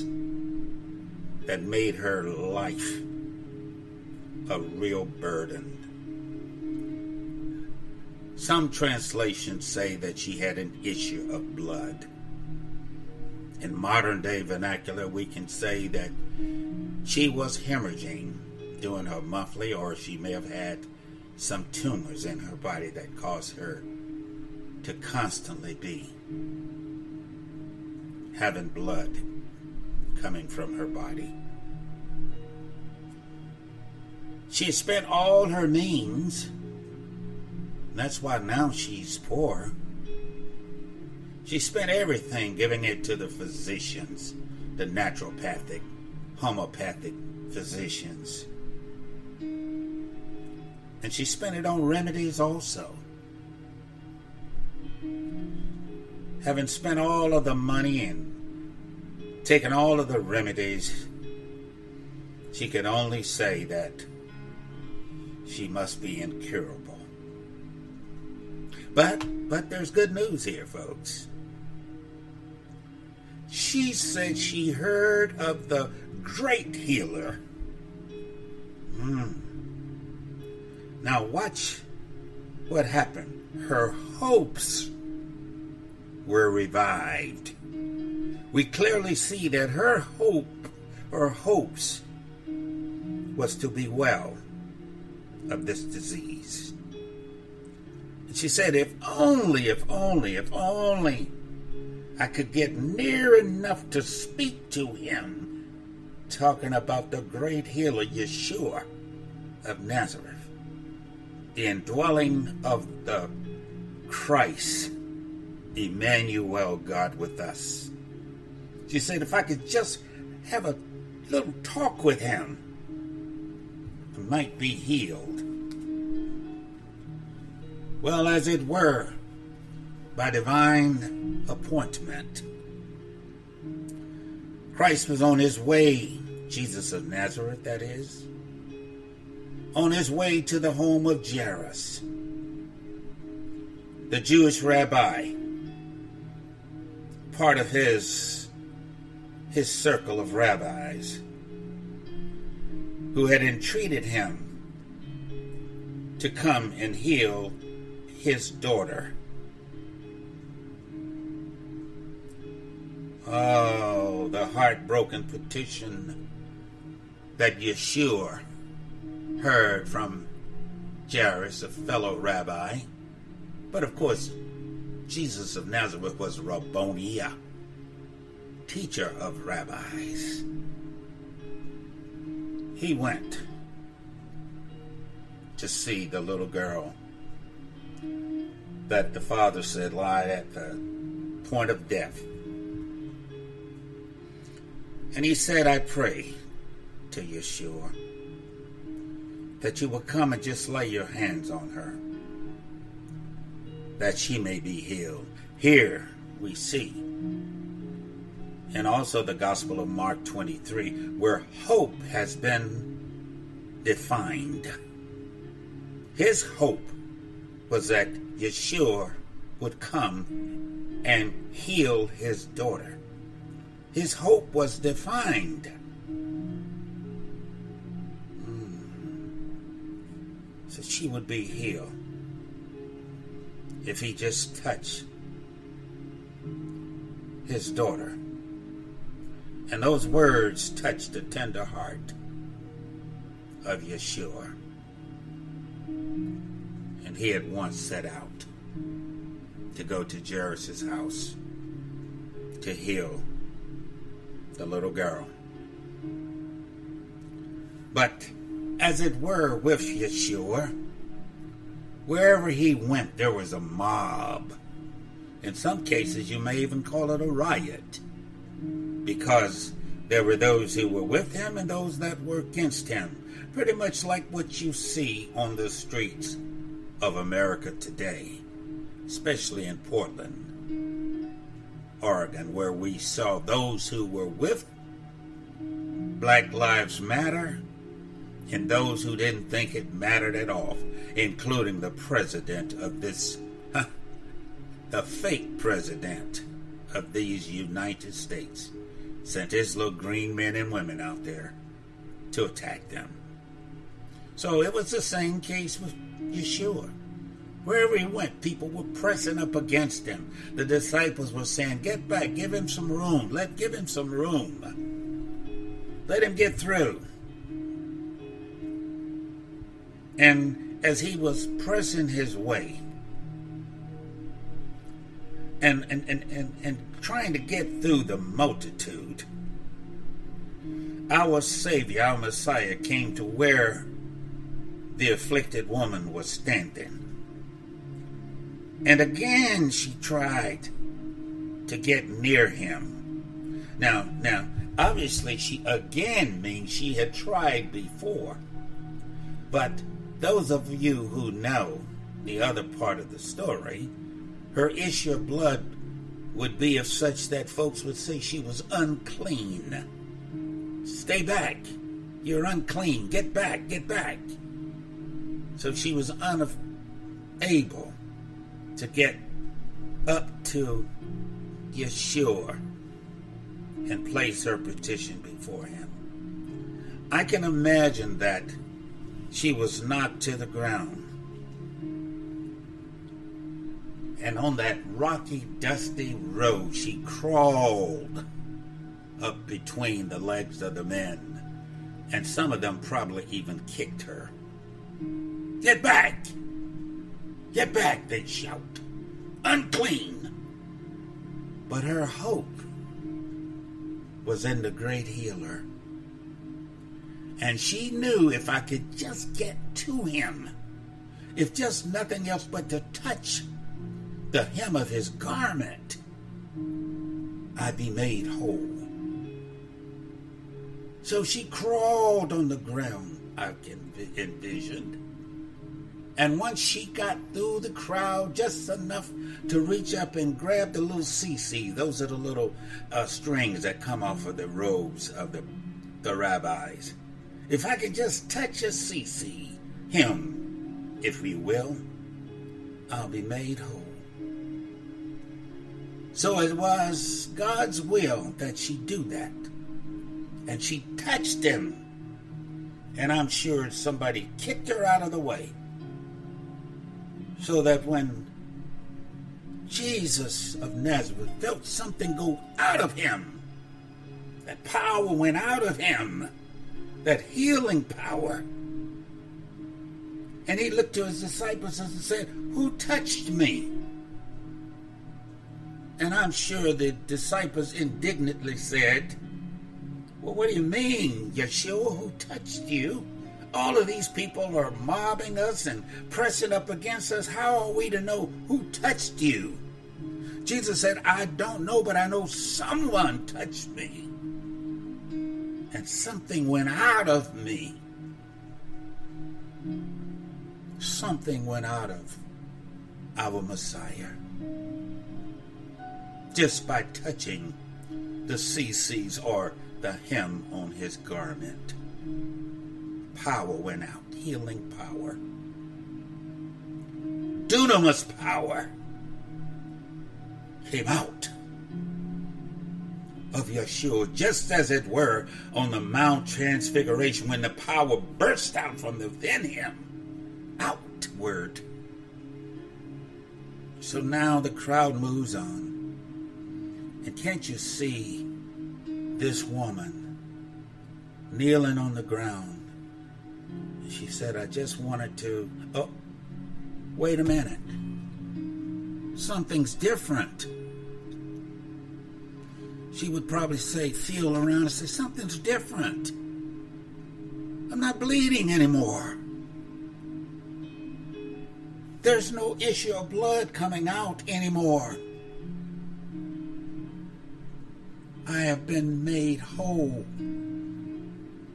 things that made her life a real burden. Some translations say that she had an issue of blood. In modern day vernacular, we can say that she was hemorrhaging during her monthly, or she may have had some tumors in her body that caused her to constantly be having blood coming from her body. She had spent all her means. That's why now she's poor. She spent everything giving it to the physicians, the naturopathic, homeopathic physicians. And she spent it on remedies also. Having spent all of the money and taken all of the remedies, she could only say that she must be incurable. But there's good news here, folks. She said she heard of the great healer. Now watch what happened. Her hopes were revived. We clearly see that her hope or hopes was to be well of this disease. And she said, if only I could get near enough to speak to him, talking about the great healer Yeshua of Nazareth, the indwelling of the Christ, Emmanuel, God with us. She said, if I could just have a little talk with him, I might be healed. Well, as it were, by divine appointment, Christ was on his way, Jesus of Nazareth, that is, on his way to the home of Jairus, the Jewish rabbi, part of his circle of rabbis, who had entreated him to come and heal his daughter. Oh, the heartbroken petition that Yeshua heard from Jairus, a fellow rabbi. But of course, Jesus of Nazareth was Rabboniah, teacher of rabbis. He went to see the little girl that the father said lied at the point of death. And he said, I pray to Yeshua that you will come and just lay your hands on her, that she may be healed. Here we see, and also the Gospel of Mark 23, where hope has been defined. His hope was that Yeshua would come and heal his daughter. His hope was defined. So she would be healed if he just touched his daughter. And those words touched the tender heart of Yeshua. And he at once set out to go to Jairus' house to heal the little girl. But as it were with Yeshua, wherever he went, there was a mob. In some cases, you may even call it a riot, because there were those who were with him and those that were against him. Pretty much like what you see on the streets of America today, especially in Portland, Oregon, where we saw those who were with Black Lives Matter and those who didn't think it mattered at all, including the president of this, the fake president of these United States, sent his little green men and women out there to attack them. So it was the same case with Yeshua. Wherever he went, people were pressing up against him. The disciples were saying, get back, give him some room. Give him some room. Let him get through. And as he was pressing his way and trying to get through the multitude, our Savior, our Messiah, came to where the afflicted woman was standing. And again she tried to get near him. Now, obviously she again means she had tried before. But those of you who know the other part of the story, her issue of blood would be of such that folks would say she was unclean. Stay back. You're unclean. Get back. Get back. So she was unable to get up to Yeshua and place her petition before him. I can imagine that she was knocked to the ground. And on that rocky, dusty road, she crawled up between the legs of the men. And some of them probably even kicked her. Get back! Get back, they'd shout. Unclean! But her hope was in the great healer. And she knew if I could just get to him, if just nothing else but to touch the hem of his garment, I'd be made whole. So she crawled on the ground, I envisioned. And once she got through the crowd just enough to reach up and grab the little CC, those are the little strings that come off of the robes of the rabbis. If I could just touch a CC, him, if we will, I'll be made whole. So it was God's will that she do that. And she touched him. And I'm sure somebody kicked her out of the way. So that when Jesus of Nazareth felt something go out of him, that power went out of him, that healing power. And he looked to his disciples and said, who touched me? And I'm sure the disciples indignantly said, well, what do you mean, Yeshua, who touched you? All of these people are mobbing us and pressing up against us. How are we to know who touched you? Jesus said, I don't know, but I know someone touched me. And something went out of me. Something went out of our Messiah. Just by touching the CCs or the hem on his garment. Power went out. Healing power. Dunamis power came out of Yeshua, just as it were on the Mount Transfiguration when the power burst out from within him, outward. So now the crowd moves on. And can't you see this woman kneeling on the ground? She said, I just wanted to... Oh, wait a minute. Something's different. She would probably say, feel around and say, something's different. I'm not bleeding anymore. There's no issue of blood coming out anymore. I have been made whole.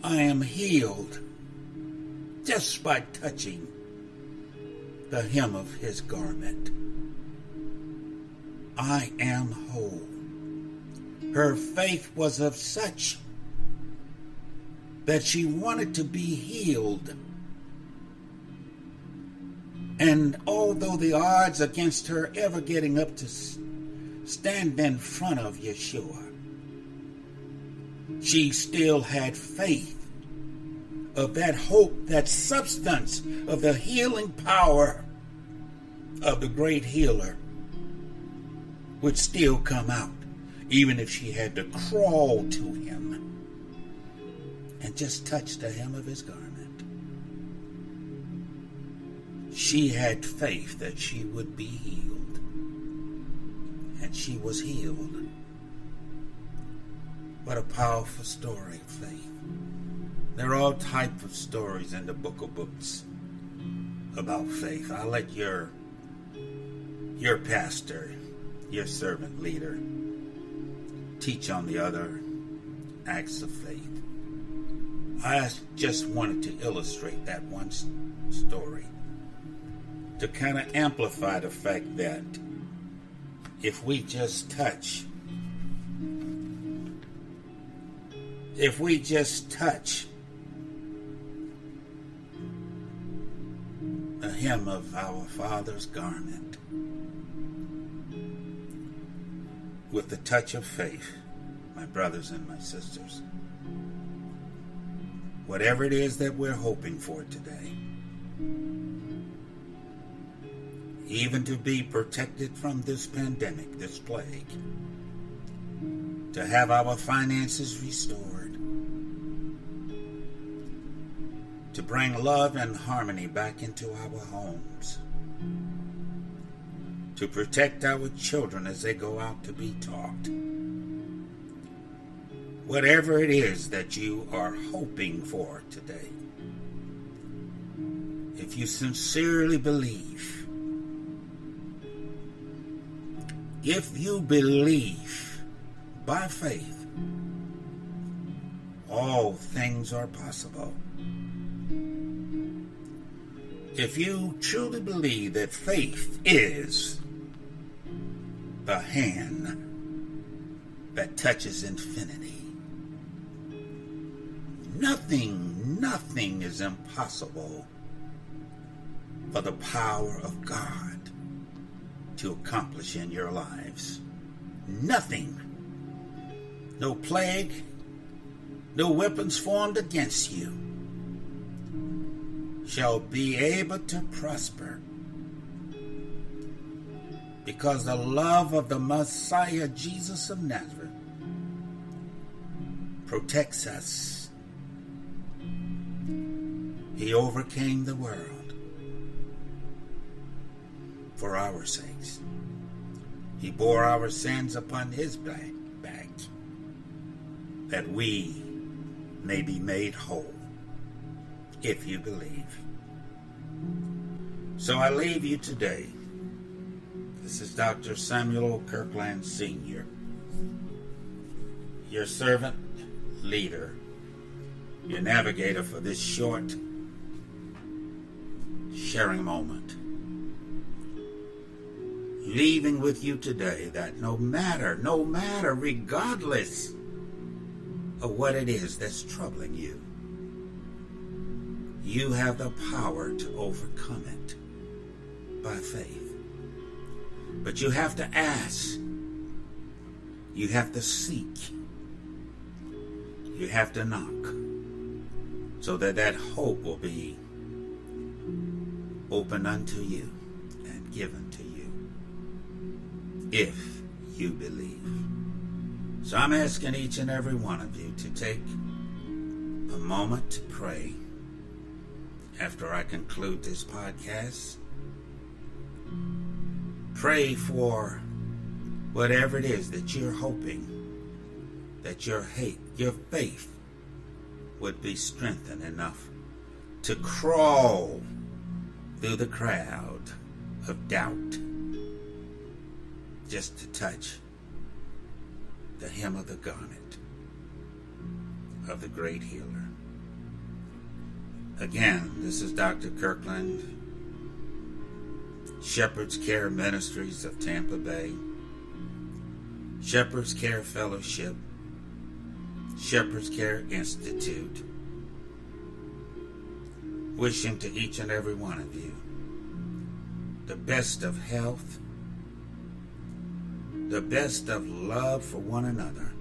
I am healed just by touching the hem of his garment. I am whole. Her faith was of such that she wanted to be healed. And although the odds against her ever getting up to stand in front of Yeshua She still had faith of that hope, that substance of the healing power of the great healer would still come out, even if she had to crawl to him and just touch the hem of his garment. She had faith that she would be healed, and she was healed. What a powerful story of faith. There are all types of stories in the book of books about faith. I'll let your pastor, your servant leader, teach on the other acts of faith. I just wanted to illustrate that one story to kind of amplify the fact that if we just touch the hem of our Father's garment with the touch of faith, my brothers and my sisters, whatever it is that we're hoping for today, even to be protected from this pandemic, this plague, to have our finances restored, to bring love and harmony back into our homes, to protect our children as they go out to be taught. Whatever it is that you are hoping for today, if you sincerely believe, if you believe by faith, all things are possible. If you truly believe that faith is the hand that touches infinity, nothing is impossible for the power of God to accomplish in your lives. Nothing. No plague, no weapons formed against you shall be able to prosper, because the love of the Messiah Jesus of Nazareth protects us. He overcame the world for our sakes. He bore our sins upon his back, that we may be made whole, if you believe. So I leave you today. This is Dr. Samuel O. Kirkland Sr., your servant, leader, your navigator for this short sharing moment. Leaving with you today that no matter, regardless of what it is that's troubling you, you have the power to overcome it by faith. But you have to ask, you have to seek, you have to knock, so that that hope will be open unto you and given to you, if you believe. So I'm asking each and every one of you to take a moment to pray after I conclude this podcast. Pray for whatever it is that you're hoping that your faith would be strengthened enough to crawl through the crowd of doubt just to touch the hem of the garment of the great healer. Again, this is Dr. Kirkland, Shepherd's Care Ministries of Tampa Bay, Shepherd's Care Fellowship, Shepherd's Care Institute, wishing to each and every one of you the best of health, the best of love for one another,